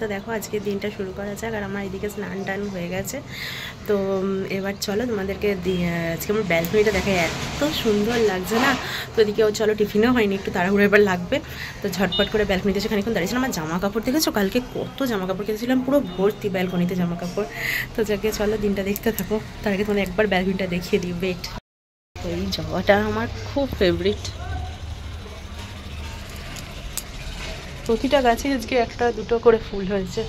তো দেখো আজকে দিনটা শুরু করা যাক। আর আমার এদিকে স্নান টান হয়ে গেছে। তো এবার চলো তোমাদেরকে আজকে আমার ব্যালকনিটা দেখে এত সুন্দর লাগছে না। তো এদিকেও চলো, টিফিনও হয়নি, একটু তাড়াহুড়ো এবার লাগবে। তো ঝটপট করে ব্যালকনিতে এসে খানিক্ষণ দাঁড়িয়েছিলাম। আমার জামা কাপড় দেখেছো, কালকে কত জামা কাপড় কিনেছিলাম, পুরো ভর্তি ব্যালকনিতে জামা কাপড়। তো যাকে চলো দিনটা দেখতে থাকো, তার আগে তোমাদের একবার ব্যালকনিটা দেখিয়ে দিই। ওয়েট, তো এই জবাটা আমার খুব ফেভারিট। প্রতিটা গাছে আজকে একটা দুটো করে ফুল হয়েছে।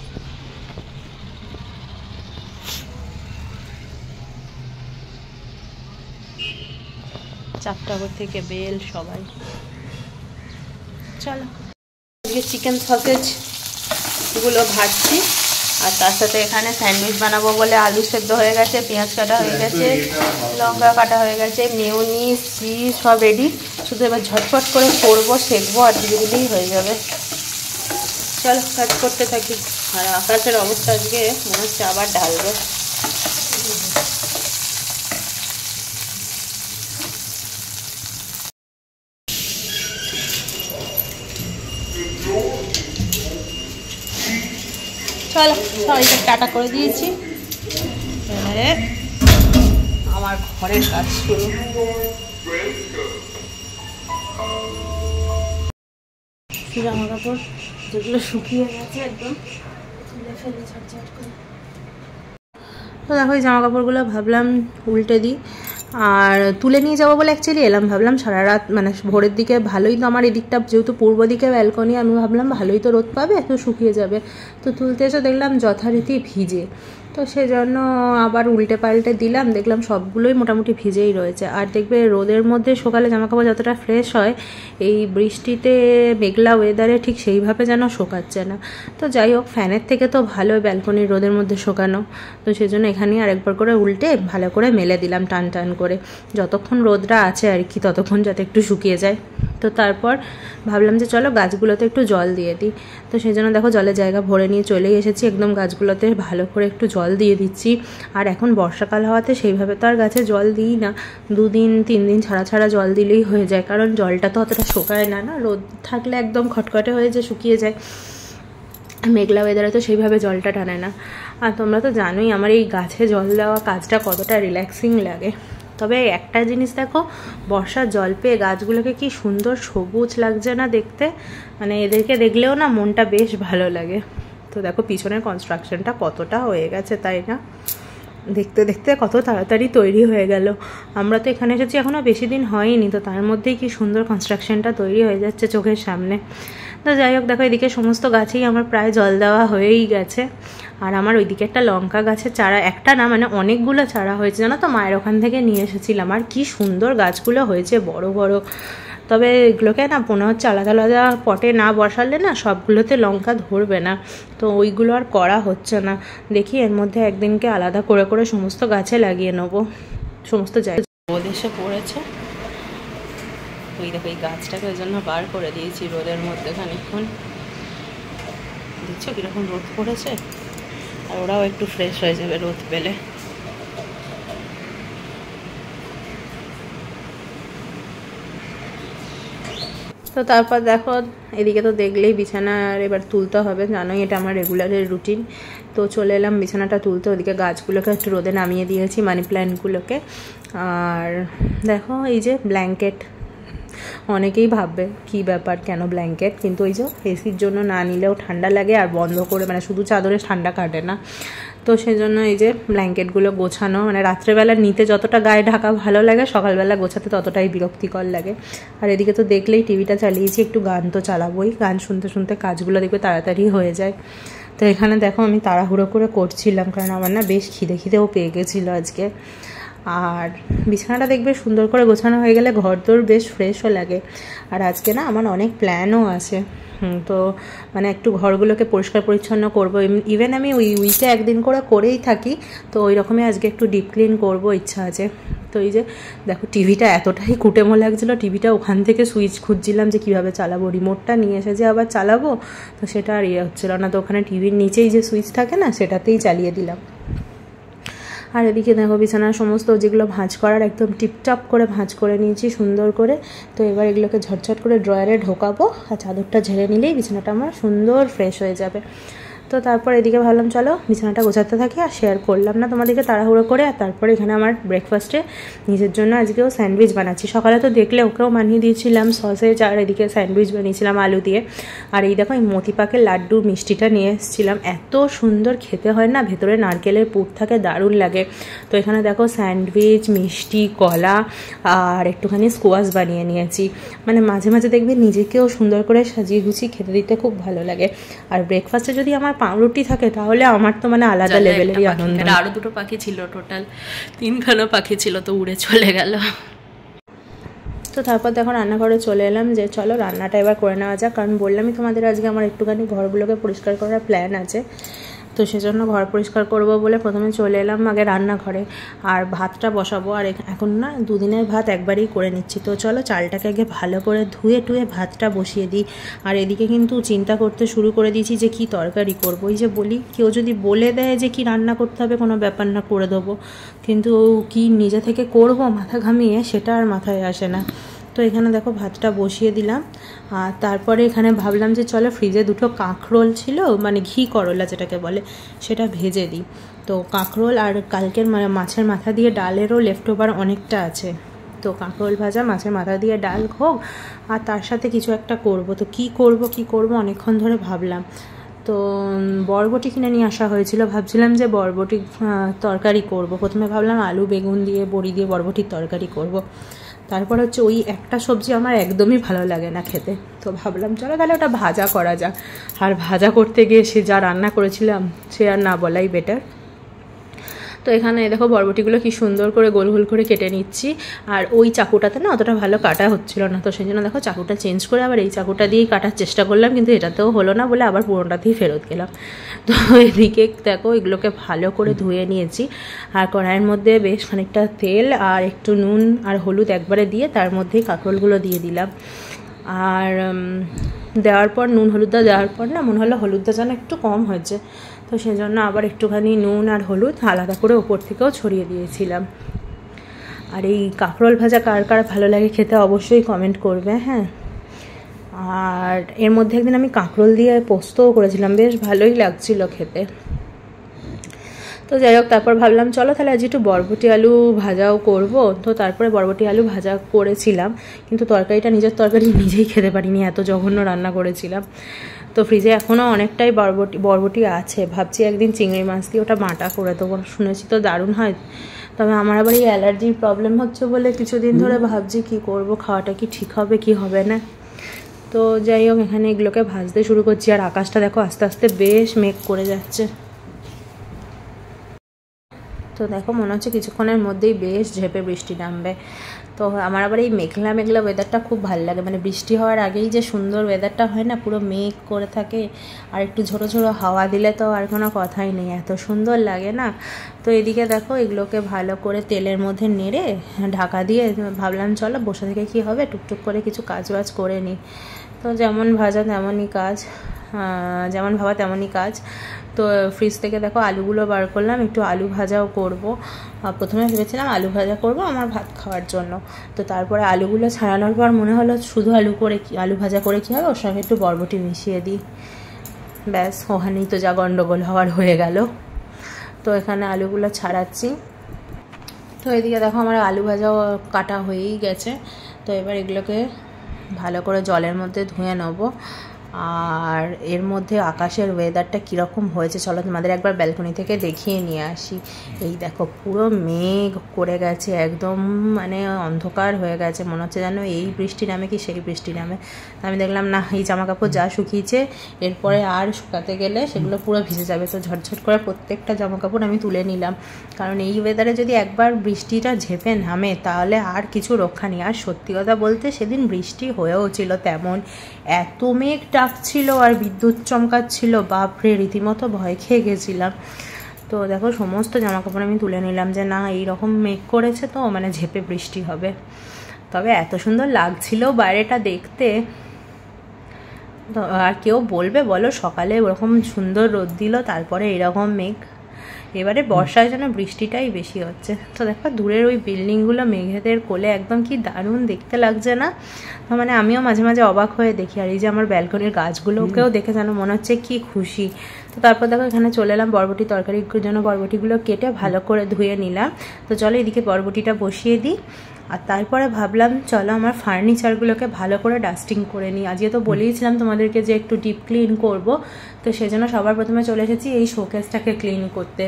চাপটাগর থেকে বেল সবাই। চলো আজকে চিকেন সসেজ গুলো ভাজছি, আর তার সাথে এখানে স্যান্ডউইচ বানাবো বলে আলু সেদ্ধ হয়ে গেছে, পেঁয়াজ কাটা হয়ে গেছে, লঙ্কা কাটা হয়ে গেছে, মেয়োনিজ চিজ সব রেডি। শুধু এবার ঝটপট করে করবো, সেঁকবো, আর ধীরে ধীরেই হয়ে যাবে। চলো কাজ করতে থাকি। আর আকাশের অবস্থা আজকে মনে হচ্ছে আবার ঢালবে। চলো সবাইকে টাটা করে দিয়েছি, এবারে আমার ঘরের কাজ শুরু। জামা কাপড় যেগুলো শুকিয়ে গেছে একদম তুলে ফেলে ঝটঝট করে। তো দেখো এই জামা কাপড়গুলো ভাবলাম উল্টে দিই, আর তুলে নিয়ে যাবো বলে অ্যাকচুয়ালি এলাম। ভাবলাম সারা রাত মানে ভোরের দিকে ভালোই তো, আমার এদিকটা যেহেতু পূর্ব দিকে ব্যালকনি, আমি ভাবলাম ভালোই তো রোদ পাবে, তো শুকিয়ে যাবে। তো তুলতে এসে দেখলাম যথারীতি ভিজে। তো সেজন্য আবার উল্টে পাল্টে দিলাম, দেখলাম সবগুলোই মোটামুটি ভিজেই রয়েছে। আর দেখবে রোদের মধ্যে সকালে জামাকাপড় যতটা ফ্রেশ হয়, এই বৃষ্টিতে মেঘলা ওয়েদারে ঠিক সেইভাবে যেন শোকাচ্ছে না। তো যাই হোক, ফ্যানের থেকে তো ভালো ব্যালকনির রোদের মধ্যে শোকানো। তো সেজন্য এখানেই আরেকবার করে উল্টে ভালো করে মেলে দিলাম টান টান করে, যতক্ষণ রোদটা আছে আর কি, ততক্ষণ যাতে একটু শুকিয়ে যায়। তো তারপর ভাবলাম যে চলো গাছগুলোতে একটু জল দিয়ে দিই। তো সেই জন্য দেখো জলের জায়গা ভরে নিয়ে চলেই এসেছি, একদম গাছগুলোতে ভালো করে একটু জল দিয়ে দিচ্ছি। আর এখন বর্ষাকাল হওয়াতে সেইভাবে তো আর গাছে জল দিই না, 2 দিন 3 দিন ছাড়া ছাড়া জল দিলেই হয়ে যায়, কারণ জলটা তো অতটা শোকায় না, রোদ থাকলে একদম খটখটে হয়ে যে শুকিয়ে যায়। মেঘলা ওয়েদারে তো সেইভাবে জলটা টানে না। আর তোমরা তো জানোই আমার এই গাছে জল দেওয়া কাজটা কতটা রিল্যাক্সিং লাগে। তবে একটা জিনিস দেখো, বর্ষার জল পেয়ে গাছগুলোকে কি সুন্দর সবুজ লাগছে না দেখতে, মানে এদেরকে দেখলেও না মনটা বেশ ভালো লাগে। তো দেখো পিছনের কনস্ট্রাকশনটা কতটা হয়ে গেছে, তাই না? দেখতে দেখতে কত তাড়াতাড়ি তৈরি হয়ে গেল। আমরা তো এখানে এসেছি এখনও বেশি দিন হয়নি, তো তার মধ্যেই কি সুন্দর কনস্ট্রাকশনটা তৈরি হয়ে যাচ্ছে চোখের সামনে। তো যাই হোক, দেখো এদিকে সমস্ত গাছেই আমার প্রায় জল দেওয়া হয়েই গেছে। আর আমার ওইদিকে একটা লঙ্কা গাছের চারা, একটা না মানে অনেকগুলো চারা হয়েছে জানো তো, মায়ের ওখান থেকে নিয়ে এসেছিলাম। আর কি সুন্দর গাছগুলো হয়েছে, বড় বড়। তবে এগুলোকে না মনে হচ্ছে আলাদা আলাদা পটে না বসালে না সবগুলোতে লঙ্কা ধরবে না, তো ওইগুলো আর করা হচ্ছে না। দেখি এর মধ্যে একদিনকে আলাদা করে করে সমস্ত গাছে লাগিয়ে নেবো, সমস্ত জায়গায় রোদ এসে পড়েছে। ওই দেখো এই গাছটাকে ওই জন্য বার করে দিয়েছি রোদের মধ্যে খানিক্ষণ। দেখছো কীরকম রোদ পড়েছে, আর ওরাও একটু ফ্রেশ হয়ে যাবে রোদ পেলে। তো তারপর দেখো এদিকে তো দেখলেই বিছানার এবার তুলতে হবে, জানোই এটা আমার রেগুলারের রুটিন। তো চলে এলাম বিছানাটা তুলতে, ওদিকে গাছগুলোকে একটু রোদে নামিয়ে দিয়েছি, মানি প্ল্যান্টগুলোকে। আর দেখো এই যে ব্ল্যাঙ্কেট, অনেকেই ভাববে কি ব্যাপার কেন ব্ল্যাঙ্কেট, কিন্তু ওই যে এসির জন্য না নিলেও ঠান্ডা লাগে, আর বন্ধ করে মানে শুধু চাদরে ঠান্ডা কাটে না। তো সেই জন্য এই যে ব্ল্যাঙ্কেটগুলো গোছানো, মানে রাত্রেবেলা নিতে যতটা গায়ে ঢাকা ভালো লাগে, সকালবেলা গোছাতে ততটাই বিরক্তিকর লাগে। আর এদিকে তো দেখলেই টিভিটা চালিয়েছি, একটু গান তো চালাবোই, গান শুনতে শুনতে কাজগুলো দেখবে তাড়াতাড়ি হয়ে যায়। তো এখানে দেখো আমি তাড়াহুড়ো করে করছিলাম, কারণ আমার না বেশ খিদেও পেয়ে গেছিলো আজকে। আর বিছানাটা দেখবে সুন্দর করে গোছানো হয়ে গেলে ঘর দোর বেশ ফ্রেশও লাগে। আর আজকে না আমার অনেক প্ল্যানও আছে, তো মানে একটু ঘরগুলোকে পরিষ্কার পরিচ্ছন্ন করবো। ইভেন আমি ওই উইকে একদিন করে করেই থাকি, তো ওই রকমই আজকে একটু ডিপ ক্লিন করবো ইচ্ছা আছে। তো এই যে দেখো টিভিটা এতটাই কুটেমো লাগছিলো, টিভিটা ওখান থেকে সুইচ খুঁজছিলাম যে কীভাবে চালাবো, রিমোটটা নিয়ে এসে যে আবার চালাবো, তো সেটা আর ইয়ে হচ্ছিলো না। তো ওখানে টিভির নিচেই যে সুইচ থাকে না, সেটাতেই চালিয়ে দিলাম। আর এদিকে দেখো বিছানার সমস্ত যেগুলো ভাঁজ করার একদম টিপটাপ করে ভাঁজ করে নিয়েছি সুন্দর করে। তো এবার এগুলোকে ঝটঝট করে ড্রয়ারে ঢোকাবো, আর চাদরটা ঝেড়ে নিলেই বিছানাটা আমার সুন্দর ফ্রেশ হয়ে যাবে। তো তারপর এদিকে ভাবলাম চলো বিছানাটা গোছাতে থাকি, আর শেয়ার করলাম না তোমাদেরকে তাড়াহুড়ো করে। আর তারপরে এখানে আমার ব্রেকফাস্টে নিজের জন্য আজকেও স্যান্ডউইচ বানাচ্ছি। সকালে তো দেখলে ওকেও বানিয়ে দিয়েছিলাম সসেজ, আর এদিকে স্যান্ডউইচ বানিয়েছিলাম আলু দিয়ে। আর এই দেখো এই মতিপাকের লাড্ডু মিষ্টিটা নিয়ে এসেছিলাম, এত সুন্দর খেতে হয় না, ভেতরে নারকেলের পুর থাকে, দারুণ লাগে। তো এখানে দেখো স্যান্ডউইচ, মিষ্টি, কলা আর একটুখানি স্কোয়াশ বানিয়ে নিয়েছি। মানে মাঝে মাঝে দেখবে নিজেকেও সুন্দর করে সাজিয়ে গুছিয়ে খেতে দিতে খুব ভালো লাগে। আর ব্রেকফাস্টে যদি আমার পাউরুটি থাকে তাহলে আমার তো মানে আলাদা লেভেলেরই আনন্দ। আরো দুটো পাখি ছিল, টোটাল 3খানা পাখি ছিল, তো উড়ে চলে গেল। তো তারপর দেখো রান্নাঘরে চলে এলাম, যে চলো রান্নাটা এবার করে নেওয়া যাক। কারণ বললামই তোমাদের আজকে আমার একটুখানি ঘরগুলোকে পরিষ্কার করার প্ল্যান আছে। তো সেজন্য ঘর পরিষ্কার করব বলে প্রথমে চলে এলাম আগে রান্নাঘরে, আর ভাতটা বসাবো। আর এখন না দুদিনের ভাত একবারেই করে নিচ্ছি। তো চলো চালটাকে আগে ভালো করে ধুয়ে টুয়ে ভাতটা বসিয়ে দিই। আর এদিকে কিন্তু চিন্তা করতে শুরু করে দিয়েছি যে কি তরকারি করব। এই যে বলি কেউ যদি বলে দেয় যে কি রান্না করতে হবে, কোনো ব্যাপার না, করে দেবো, কিন্তু কি নিজে থেকে করব মাথা ঘামিয়ে, সেটা আর মাথায় আসে না। তো এখানে দেখো ভাতটা বসিয়ে দিলাম। আর তারপরে এখানে ভাবলাম যে চলো ফ্রিজে দুটো কাঁকরোল ছিল, মানে ঘি করলা যেটাকে বলে, সেটা ভেজে দিই। তো কাঁকরোল আর কালকের মাছের মাথা দিয়ে ডালেরও লেফট ওভার অনেকটা আছে। তো কাঁকরোল ভাজা, মাছের মাথা দিয়ে ডাল হোক, আর তার সাথে কিছু একটা করব। তো কি করব অনেকক্ষণ ধরে ভাবলাম। তো বরবটি কিনে নিয়ে আসা হয়েছিল, ভাবছিলাম যে বরবটি তরকারি করব। প্রথমে ভাবলাম আলু বেগুন দিয়ে বড়ি দিয়ে বরবটির তরকারি করব। তারপর হচ্ছে ওই একটা সবজি আমার একদমই ভালো লাগে না খেতে। তো ভাবলাম চলো তাহলে ওটা ভাজা করা যাক। আর ভাজা করতে গিয়ে সে যা রান্না করেছিলাম সে আর না বলাই বেটার। তো এখানে দেখো বরবটিগুলো কি সুন্দর করে গোল গোল করে কেটে নিচ্ছি। আর ওই চাকুটাতে না অতটা ভালো কাটা হচ্ছিল না, তো সেই জন্য দেখো চাকুটা চেঞ্জ করে আবার এই চাকুটা দিয়েই কাটার চেষ্টা করলাম, কিন্তু এটাতেও হলো না বলে আবার পুরোটাতেই ফেরত গেলাম। তো এদিকে দেখো এগুলোকে ভালো করে ধুয়ে নিয়েছি। আর কড়াইয়ের মধ্যে বেশ খানিকটা তেল আর একটু নুন আর হলুদ একবারে দিয়ে তার মধ্যেই কাঁকরোলগুলো দিয়ে দিলাম। আর দেওয়ার পর নুন হলুদটা দেওয়ার পর না মনে হলো হলুদটা যেন একটু কম হয়েছে, তো সেজন্য আবার একটুখানি নুন আর হলুদ আলাদা করে ওপর থেকেও ছড়িয়ে দিয়েছিলাম। আর এই কাঁকরোল ভাজা কার কার ভালো লাগে খেতে অবশ্যই কমেন্ট করবে, হ্যাঁ। আর এর মধ্যে একদিন আমি কাঁকরোল দিয়ে পোস্তও করেছিলাম, বেশ ভালোই লাগছিল খেতে। তো যাই হোক তারপর ভাবলাম চলো তাহলে আজ একটু বরবটি আলু ভাজাও করব। তো তারপরে বরবটি আলু ভাজা করেছিলাম, কিন্তু তরকারিটা নিজের তরকারি নিজেই খেতে পারিনি, এত জঘন্য রান্না করেছিলাম। তো ফ্রিজে এখনও অনেকটাই বরবটি আছে, ভাবছি একদিন চিংড়ি মাছ দিয়ে ওটা বাটা করে দেবো, শুনেছি তো দারুণ হয়। তবে আমার আবার এই অ্যালার্জির প্রবলেম হচ্ছে বলে কিছুদিন ধরে ভাবছি কি করব, খাওয়াটা কি ঠিক হবে কি হবে না। তো যাই হোক এখানে এগুলোকে ভাজতে শুরু করছি। আর আকাশটা দেখো আস্তে আস্তে বেশ মেঘ করে যাচ্ছে। তো দেখো মনে হচ্ছে কিছুক্ষণের মধ্যেই বেশ ঝেঁপে বৃষ্টি নামবে। তো আমার আবার এই মেঘলা মেঘলা ওয়েদারটা খুব ভালো লাগে, মানে বৃষ্টি হওয়ার আগেই যে সুন্দর ওয়েদারটা হয় না, পুরো মেঘ করে থাকে আর একটু ঝোড়ো ঝোড়ো হাওয়া দিলে তো আর কোনো কথাই নেই, এত সুন্দর লাগে না। তো এদিকে দেখো এগুলোকে ভালো করে তেলের মধ্যে নেড়ে ঢাকা দিয়ে ভাবলাম চলো বসে থেকে কী হবে, টুকটুক করে কিছু কাজ বাজ করে নিই। তো যেমন ভাজা তেমনই কাজ, যেমন ভাবা তেমনই কাজ। তো ফ্রিজ থেকে দেখো আলুগুলো বার করলাম, একটু আলু ভাজাও করব। প্রথমে ভেবেছিলাম আলু ভাজা করব আমার ভাত খাওয়ার জন্য, তো তারপরে আলুগুলো ছাড়ানোর পর মনে হলো শুধু আলু ভাজা করে কী হবে, ওর সঙ্গে একটু বরবটি মিশিয়ে দিই, ব্যাস ওখানেই তো যা গন্ডগোল হওয়ার হয়ে গেল। তো এখানে আলুগুলো ছাড়াচ্ছি। তো এদিকে দেখো আমার আলু ভাজাও কাটা হয়েই গেছে। তো এবার এগুলোকে ভালো করে জলের মধ্যে ধুয়ে নেব। আর এর মধ্যে আকাশের ওয়েদারটা কীরকম হয়েছে চলো তোমাদের একবার ব্যালকনি থেকে দেখিয়ে নিয়ে আসি। এই দেখো পুরো মেঘ করে গেছে, একদম মানে অন্ধকার হয়ে গেছে, মনে হচ্ছে যেন এই বৃষ্টি নামে কি সেই বৃষ্টি নামে। আমি দেখলাম না এই জামা কাপড় যা শুকিয়েছে এরপরে আর শুকাতে গেলে সেগুলো পুরো ভিজে যাবে। তো ঝটঝট করে প্রত্যেকটা জামা কাপড় আমি তুলে নিলাম, কারণ এই ওয়েদারে যদি একবার বৃষ্টিটা ঝেঁপে নামে তাহলে আর কিছু রক্ষা নেই। আর সত্যি কথা বলতে সেদিন বৃষ্টি হয়েও ছিল তেমন, এত মেঘ ডাকছিল আর বিদ্যুৎ চমকাচ্ছিল, বাপরে রীতিমতো ভয় খেয়ে গেছিলাম। তো দেখো সমস্ত জামা কাপড় আমি তুলে নিলাম যে না এইরকম মেঘ করেছে তো মানে ঝেঁপে বৃষ্টি হবে। তবে এত সুন্দর লাগছিল বাইরেটা দেখতে। আর কেউ বলবে বলো সকালে ওরকম সুন্দর রোদ দিল তারপরে এরকম মেঘ, এবারে বর্ষায় যেন বৃষ্টিটাই বেশি হচ্ছে। তো দেখো দূরের ওই বিল্ডিংগুলো মেঘেদের কোলে একদম কি দারুণ দেখতে লাগছে না? মানে আমিও মাঝে মাঝে অবাক হয়ে দেখি। আর এই যে আমার ব্যালকনির গাছগুলোকেও দেখে যেন মনে হচ্ছে কি খুশি। তো তারপর দেখো এখানে চলে এলাম বরবটি তরকারির জন্য। বরবটিগুলো কেটে ভালো করে ধুয়ে নিলাম। তো চলো এদিকে বরবটিটা বসিয়ে দিই। আর তারপরে ভাবলাম চলো আমার ফার্নিচারগুলোকে ভালো করে ডাস্টিং করে নিই। আজকে তো বলেইছিলাম তোমাদেরকে যে একটু ডিপ ক্লিন করব, তো সেজন্য সবার প্রথমে চলে এসেছি এই শোকেসটাকে ক্লিন করতে।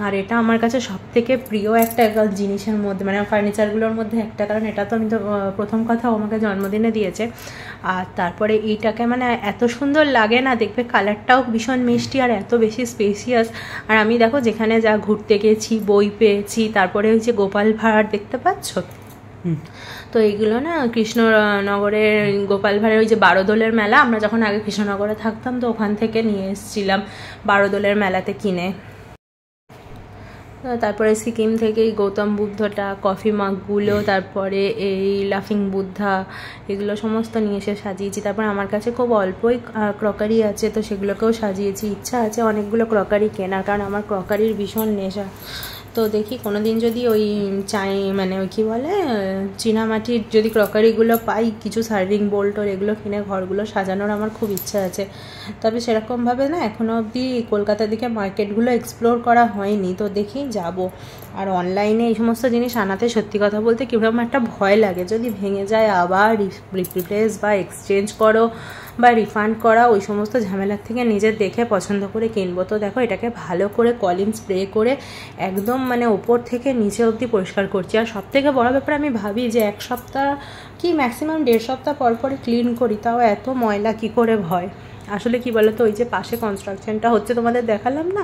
আর এটা আমার কাছে সবথেকে প্রিয় একটা জিনিসের মধ্যে, মানে ফার্নিচারগুলোর মধ্যে একটা, কারণ এটা তো আমি তো প্রথম কথা আমাকে জন্মদিনে দিয়েছে। আর তারপরে এইটাকে মানে এত সুন্দর লাগে না, দেখবে কালারটাও ভীষণ মিষ্টি আর এত বেশি স্পেসিয়াস। আর আমি দেখো যেখানে যা ঘুরতে গেছি, বই পেয়েছি, তারপরে ওই যে গোপাল ভাঁড় দেখতে পাচ্ছ, তো এইগুলো না কৃষ্ণনগরের গোপাল ভাঁড়ের ওই যে বারোদোলের মেলা, আমরা যখন আগে কৃষ্ণনগরে থাকতাম তো ওখান থেকে নিয়ে এসেছিলাম বারোদোলের মেলাতে কিনে। তারপরে সিকিম থেকে এই গৌতম বুদ্ধটা, কফি মাগগুলো, তারপরে এই লাফিং বুদ্ধা, এগুলো সমস্ত নিয়ে এসে সাজিয়েছি। তারপরে আমার কাছে খুব অল্পই ক্রকারি আছে, তো সেগুলোকেও সাজিয়েছি। ইচ্ছা আছে অনেকগুলো ক্রকারি কেনার, কারণ আমার ক্রকারির ভীষণ নেশা। তো দেখি কোনো দিন যদি ওই মানে ওই কী বলে চীনামাটির যদি ক্রকারিগুলো পাই, কিছু সার্ভিং বোল্টর এগুলো কিনে ঘরগুলো সাজানোর আমার খুব ইচ্ছা আছে। তবে সেরকমভাবে না এখনও অবধি কলকাতার দিকে মার্কেটগুলো এক্সপ্লোর করা হয়নি, তো দেখি যাব। আর অনলাইনে এই সমস্ত জিনিস আনাতে সত্যি কথা বলতে কীরকম একটা ভয় লাগে, যদি ভেঙে যায় আবার রিপ্লেস বা এক্সচেঞ্জ করো বা রিফান্ড করা, ওই সমস্ত ঝামেলার থেকে নিজের দেখে পছন্দ করে কিনবো। তো দেখো এটাকে ভালো করে কলিন স্প্রে করে একদম মানে ওপর থেকে নিচে অবধি পরিষ্কার করছি। আর সব থেকে বড় ব্যাপার, আমি ভাবি যে এক সপ্তাহ কি ম্যাক্সিমাম 1.5 সপ্তাহ পর পরে ক্লিন করি, তাও এত ময়লা কি করে হয়। আসলে কি বলতো, ওই যে পাশে কনস্ট্রাকশনটা হচ্ছে তোমাদের দেখালাম না,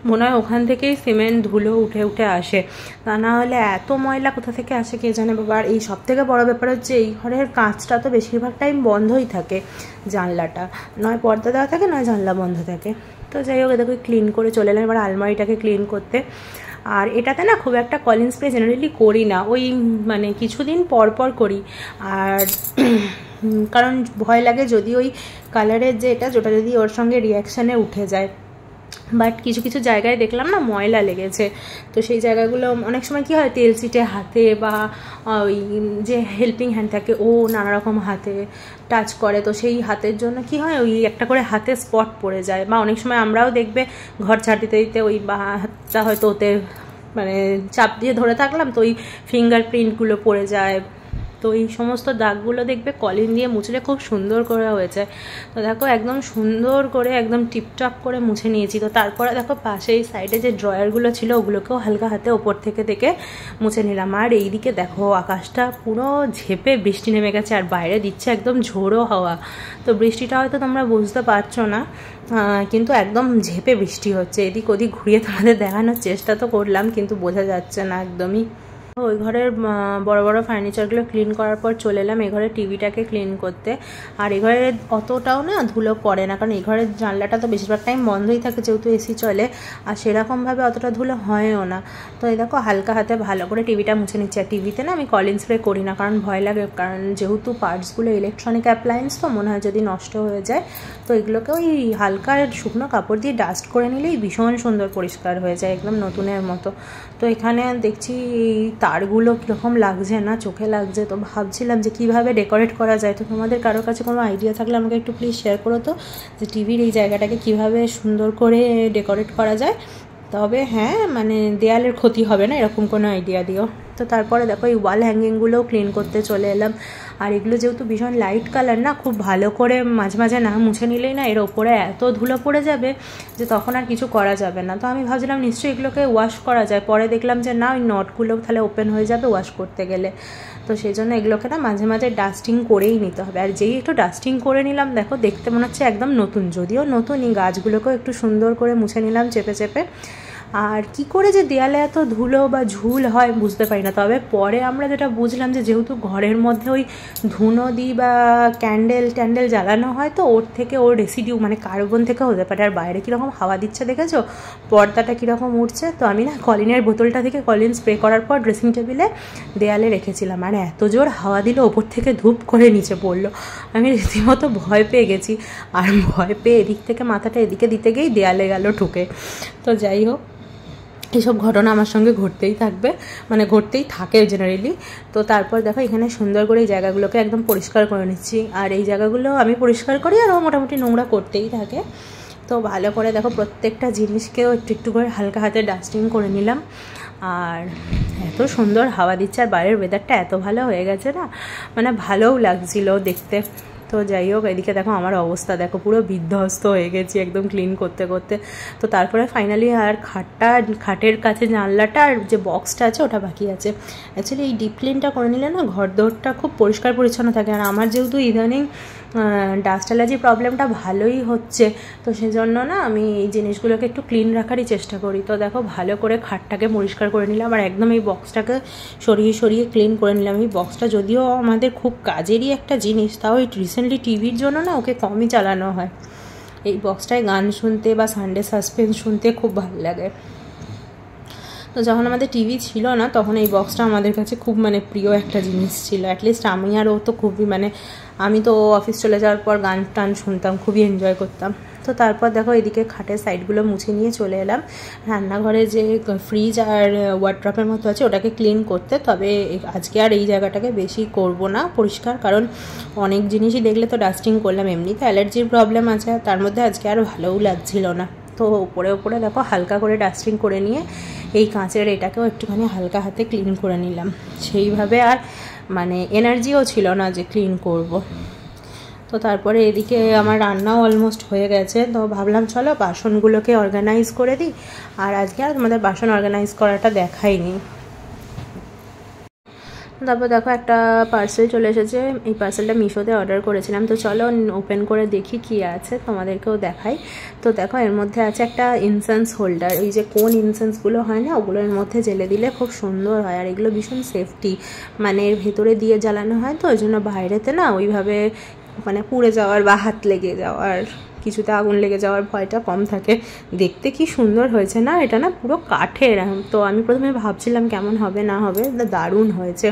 মনে হয় ওখান থেকেই সিমেন্ট ধুলো উঠে উঠে আসে, তা না হলে এত ময়লা কোথা থেকে আসে কে জানে বাবা। আর এই সব থেকে বড়ো ব্যাপার হচ্ছে এই ঘরের কাঁচটা তো বেশিরভাগ টাইম বন্ধই থাকে, জানলাটা নয় পর্দা দেওয়া থাকে নয় জানলা বন্ধ থাকে। তো যাই হোক এটাকে ক্লিন করে চলে এলাম এবার আলমারিটাকে ক্লিন করতে। আর এটাতে না খুব একটা কলিন স্প্রে জেনারেলি করি না, ওই মানে কিছুদিন পর পর করি। আর কারণ ভয় লাগে যদি ওই কালারের যে এটা যদি ওর সঙ্গে রিয়াকশানে উঠে যায়। বাট কিছু কিছু জায়গায় দেখলাম না ময়লা লেগেছে, তো সেই জায়গাগুলো অনেক সময় কি হয় তেল ছিটে হাতে বা ওই যে হেল্পিং হ্যান্ড থাকে ও নানা রকম হাতে টাচ করে, তো সেই হাতের জন্য কি হয় ওই একটা করে হাতে স্পট পড়ে যায়। বা অনেক সময় আমরাও দেখবে ঘর ঝাড় দিতে দিতে ওই বা হাতটা হয়তো ওতে মানে চাপ দিয়ে ধরে থাকলাম, তো ওই ফিঙ্গারপ্রিন্টগুলো পড়ে যায়। তো এই সমস্ত দাগগুলো দেখবে কলিন দিয়ে মুছলে খুব সুন্দর করে হয়েছে। তো দেখো একদম সুন্দর করে একদম টিপটপ করে মুছে নিয়েছি। তো তারপরে দেখো পাশে এই সাইডে যে ড্রয়ারগুলো ছিল ওগুলোকেও হালকা হাতে ওপর থেকে মুছে নিলাম। আর এইদিকে দেখো আকাশটা পুরো ঝেপে বৃষ্টি নেমে গেছে, আর বাইরে দিচ্ছে একদম ঝোড়ো হাওয়া। তো বৃষ্টিটা হয়তো তোমরা বুঝতে পারছো না, কিন্তু একদম ঝেপে বৃষ্টি হচ্ছে। এদিক ওদিক ঘুরিয়ে তোমাদের দেখানোর চেষ্টা তো করলাম, কিন্তু বোঝা যাচ্ছে না একদমই। ওই ঘরের বড় বড় ফার্নিচারগুলো ক্লিন করার পর চলে এলাম এই ঘরের টিভিটাকে ক্লিন করতে। আর এই ঘরের অতটাও না ধুলো পড়ে না, কারণ এই ঘরের জানলাটা তো বেশিরভাগ টাইম বন্ধই থাকে যেহেতু এসি চলে, আর সেরকমভাবে অতটা ধুলো হয়ও না। তো এই দেখো হালকা হাতে ভালো করে টিভিটা মুছে নিচ্ছে। আর টিভিতে না আমি কলিন স্প্রে করি না, কারণ ভয় লাগে, কারণ যেহেতু পার্টসগুলো ইলেকট্রনিক অ্যাপ্লায়েন্স তো মনে হয় যদি নষ্ট হয়ে যায়। তো এগুলোকে ওই হালকা শুকনো কাপড় দিয়ে ডাস্ট করে নিলেই ভীষণ সুন্দর পরিষ্কার হয়ে যায় একদম নতুনের মতো। তো এখানে দেখছি তারগুলো কীরকম লাগছে না, চোখে লাগছে। তো ভাবছিলাম যে কীভাবে ডেকোরেট করা যায়। তো তোমাদের কারোর কাছে কোনো আইডিয়া থাকলে আমাকে একটু প্লিজ শেয়ার করো তো, যে টিভির এই জায়গাটাকে কীভাবে সুন্দর করে ডেকোরেট করা যায়। তবে হ্যাঁ মানে দেয়ালের ক্ষতি হবে না এরকম কোনো আইডিয়া দিও। তো তারপরে দেখো এই ওয়াল হ্যাঙ্গিংগুলোও ক্লিন করতে চলে এলাম। আর এগুলো যেহেতু ভীষণ লাইট কালার না, খুব ভালো করে মাঝে মাঝে না মুছে নিলেই না এর ওপরে এত ধুলো পড়ে যাবে যে তখন আর কিছু করা যাবে না। তো আমি ভাবছিলাম নিশ্চয়ই এগুলোকে ওয়াশ করা যায়, পরে দেখলাম যে না ওই নটগুলো তাহলে ওপেন হয়ে যাবে ওয়াশ করতে গেলে। তো সেই জন্য এগুলোকে না মাঝে মাঝে ডাস্টিং করেই নিতে হবে। আর যেই একটু ডাস্টিং করে নিলাম দেখো দেখতে মনে হচ্ছে একদম নতুন, যদিও নতুনই। গাছগুলোকেও একটু সুন্দর করে মুছে নিলাম চেপে চেপে। আর কি করে যে দেয়ালে এত ধুলো বা ঝুল হয় বুঝতে পারি না। তবে পরে আমরা যেটা বুঝলাম যে যেহেতু ঘরের মধ্যে ওই ধুনো দিই বা ক্যান্ডেল জ্বালানো হয়, তো ওর থেকে ওর রেসিডিউ মানে কার্বন থেকে হতে পারে। আর বাইরে কীরকম হাওয়া দিচ্ছে দেখেছো, পর্দাটা কীরকম উঠছে। তো আমি না কলিনের বোতলটা থেকে কলিন স্প্রে করার পর ড্রেসিং টেবিলে দেয়ালে রেখেছিলাম, আর এত জোর হাওয়া দিল ওপর থেকে ধূপ করে নিচে পড়লো। আমি রীতিমতো ভয় পেয়ে গেছি, আর ভয় পেয়ে এদিক থেকে মাথাটা এদিকে দিতে গিয়েই দেয়ালে গেল ঠুকে। তো যাই হোক এইসব ঘটনা আমার সঙ্গে ঘটতেই থাকবে, মানে ঘটতেই থাকে জেনারেলি। তো তারপর দেখো এখানে সুন্দর করে এই জায়গাগুলোকে একদম পরিষ্কার করে নিচ্ছি। আর এই জায়গাগুলো আমি পরিষ্কার করি আর ও মোটামুটি নোংরা করতেই থাকে। তো ভালো করে দেখো প্রত্যেকটা জিনিসকেও একটু একটু করে হালকা হাতে ডাস্টিং করে নিলাম। আর এত সুন্দর হাওয়া দিচ্ছে আর বাইরের ওয়েদারটা এত ভালো হয়ে গেছে না, মানে ভালোও লাগছিল দেখতে। তো যাই হোক, এদিকে দেখো আমার অবস্থা দেখো, পুরো বিধ্বস্ত হয়ে গেছি একদম ক্লিন করতে করতে। তো তারপরে ফাইনালি আর খাটের কাছে জানলাটা আর যে বক্সটা আছে ওটা বাকি আছে। অ্যাকচুয়ালি এই ডিপ ক্লিনটা করে নিলে না ঘর দোরটা খুব পরিষ্কার পরিচ্ছন্ন থাকে। আর আমার যেহেতু ইদানিং ডাস্ট অ্যালার্জি প্রবলেমটা ভালোই হচ্ছে, তো সেজন্য না আমি এই জিনিসগুলোকে একটু ক্লিন রাখারই চেষ্টা করি। তো দেখো ভালো করে খাটটাকে পরিষ্কার করে নিলাম আর একদম এই বক্সটাকে সরিয়ে সরিয়ে ক্লিন করে নিলাম। এই বক্সটা যদিও আমাদের খুব কাজেরই একটা জিনিস, তাও এই রিসেন্টলি টিভির জন্য না ওকে কমই চালানো হয়। এই বক্সটায় গান শুনতে বা সানডে সাসপেন্স শুনতে খুব ভালো লাগে। তো যখন আমাদের টিভি ছিল না তখন এই বক্সটা আমাদের কাছে খুব মানে প্রিয় একটা জিনিস ছিল। অ্যাটলিস্ট আমি আর ও তো খুবই মানে, আমি তো অফিস চলে যাওয়ার পর গান টান শুনতাম, খুবই এনজয় করতাম। তো তারপর দেখো এদিকে খাটের সাইডগুলো মুছে নিয়ে চলে এলাম রান্নাঘরে যে ফ্রিজ আর ওয়ার্ড্রপের মতো আছে ওটাকে ক্লিন করতে। তবে আজকে আর এই জায়গাটাকে বেশি করব না পরিষ্কার, কারণ অনেক জিনিসই দেখলে তো ডাস্টিং করলাম, এমনিতে অ্যালার্জির প্রবলেম আছে, তার মধ্যে আজকে আর ভালোও লাগছিল না। তো ওপরে ওপরে দেখো হালকা করে ডাস্টিং করে নিয়ে এই কাঁচের এটাকেও একটুখানি হালকা হাতে ক্লিন করে নিলাম। সেইভাবে আর মানে এনার্জিও ছিল না যে ক্লিন করব। তো তারপরে এদিকে আমার রান্নাও অলমোস্ট হয়ে গেছে। তো ভাবলাম চলো বাসনগুলোকে অর্গানাইজ করে দিই। আর আজকে আর তোমাদের বাসন অর্গানাইজ করাটা দেখাইনি। তারপর দেখো একটা পার্সেল চলে এসেছে, এই পার্সেলটা মিশোতে অর্ডার করেছিলাম। তো চলো ওপেন করে দেখি কি আছে, তোমাদেরকেও দেখাই। তো দেখো এর মধ্যে আছে একটা ইনসেন্স হোল্ডার, ওই যে কোন ইনসেন্সগুলো হয় না ওগুলো এর মধ্যে জেলে দিলে খুব সুন্দর হয়। আর এগুলো ভীষণ সেফটি, মানে এর ভেতরে দিয়ে জ্বালানো হয়, তো ওই জন্য বাইরেতে না ওইভাবে মানে পুড়ে যাওয়ার বা হাত লেগে যাওয়ার, কিছুতে আগুন লেগে যাওয়ার ভয়টা কম থাকে। দেখতে কি সুন্দর হয়েছে না, এটা না পুরো কাঠের। তো আমি প্রথমে ভাবছিলাম কেমন হবে না হবে, দারুণ হয়েছে।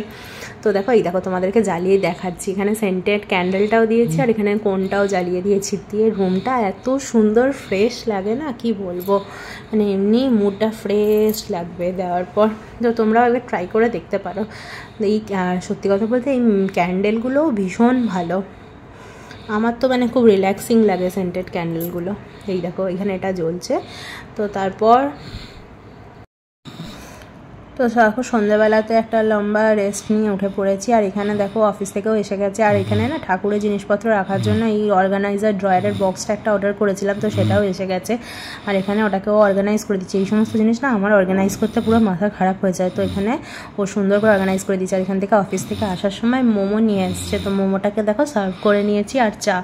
তো দেখো এই দেখো তোমাদেরকে জ্বালিয়ে দেখাচ্ছি, এখানে সেন্টেড ক্যান্ডেলটাও দিয়েছি আর এখানে কোনটাও জ্বালিয়ে দিয়েছি, দিয়ে রুমটা এত সুন্দর ফ্রেশ লাগে না কি বলবো, মানে এমনি মুডটা ফ্রেশ লাগবে দেওয়ার পর। তো তোমরাও একবার ট্রাই করে দেখতে পারো। এই সত্যি কথা বলতে এই ক্যান্ডেলগুলোও ভীষণ ভালো, আমার তো মানে খুব রিল্যাক্সিং লাগে সেন্টেড ক্যান্ডেলগুলো। এই দেখো এখানে এটা জ্বলছে। তো তারপর তো দেখো সন্ধ্যাবেলাতে একটা লম্বা রেস্ট নিয়ে উঠে পড়েছি। আর এখানে দেখো অফিস থেকেও এসে গেছে। আর এখানে না ঠাকুরের জিনিসপত্র রাখার জন্য এই অর্গানাইজার ড্রয়ারের বক্সটা একটা অর্ডার করেছিলাম, তো সেটাও এসে গেছে। আর এখানে ওটাকেও অর্গানাইজ করে দিচ্ছি। এই সমস্ত জিনিস না আমার অর্গানাইজ করতে পুরো মাথা খারাপ হয়ে যায়, তো এখানে ও সুন্দর করে অর্গানাইজ করে দিচ্ছে। আর এখান থেকে অফিস থেকে আসার সময় মোমো নিয়ে এসছে, তো মোমোটাকে দেখো সার্ভ করে নিয়েছি আর চা।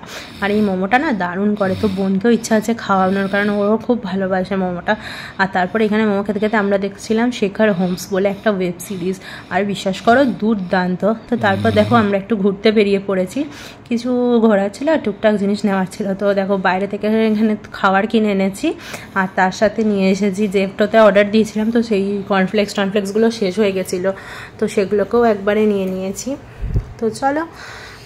আর এই মোমোটা না দারুণ করে, তো বন্ধু ইচ্ছা আছে খাওয়ানোর, কারণ ওরও খুব ভালোবাসে মোমোটা। আর তারপর এখানে মোমো খেতে খেতে আমরা দেখছিলাম শেখার হোমস বলে একটা ওয়েব সিরিজ, আর বিশ্বাস করো দুর্দান্ত। তো তারপর দেখো আমরা একটু ঘুরতে বেরিয়ে পড়েছি, কিছু ঘোরার ছিল আর টুকটাক জিনিস নেওয়ার ছিল। তো দেখো বাইরে থেকে এখানে খাবার কিনে এনেছি আর তার সাথে নিয়ে এসেছি জেপ্টোতে অর্ডার দিয়েছিলাম, তো সেই কর্নফ্লেক্সগুলো শেষ হয়ে গেছিলো, তো সেগুলোকেও একবারে নিয়ে নিয়েছি। তো চলো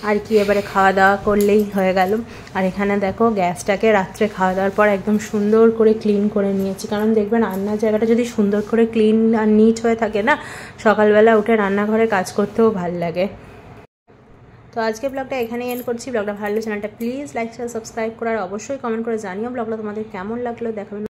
আর কি, এবারে খাওয়া দাওয়া করলেই হয়ে গেল। আর এখানে দেখো গ্যাসটাকে রাত্রে খাওয়া দাওয়ার পর একদম সুন্দর করে ক্লিন করে নিয়েছি, কারণ দেখবেন রান্নার জায়গাটা যদি সুন্দর করে ক্লিন আর নিট হয়ে থাকে না, সকালবেলা উঠে রান্নাঘরে কাজ করতেও ভাল লাগে। তো আজকে ব্লগটা এখানেই এন্ড করছি। ব্লগটা ভালো লাগলে চ্যানেলটা প্লিজ লাইক শেয়ার সাবস্ক্রাইব করার অবশ্যই কমেন্ট করে জানিও ব্লগটা তোমাদের কেমন লাগলো। দেখাবেন।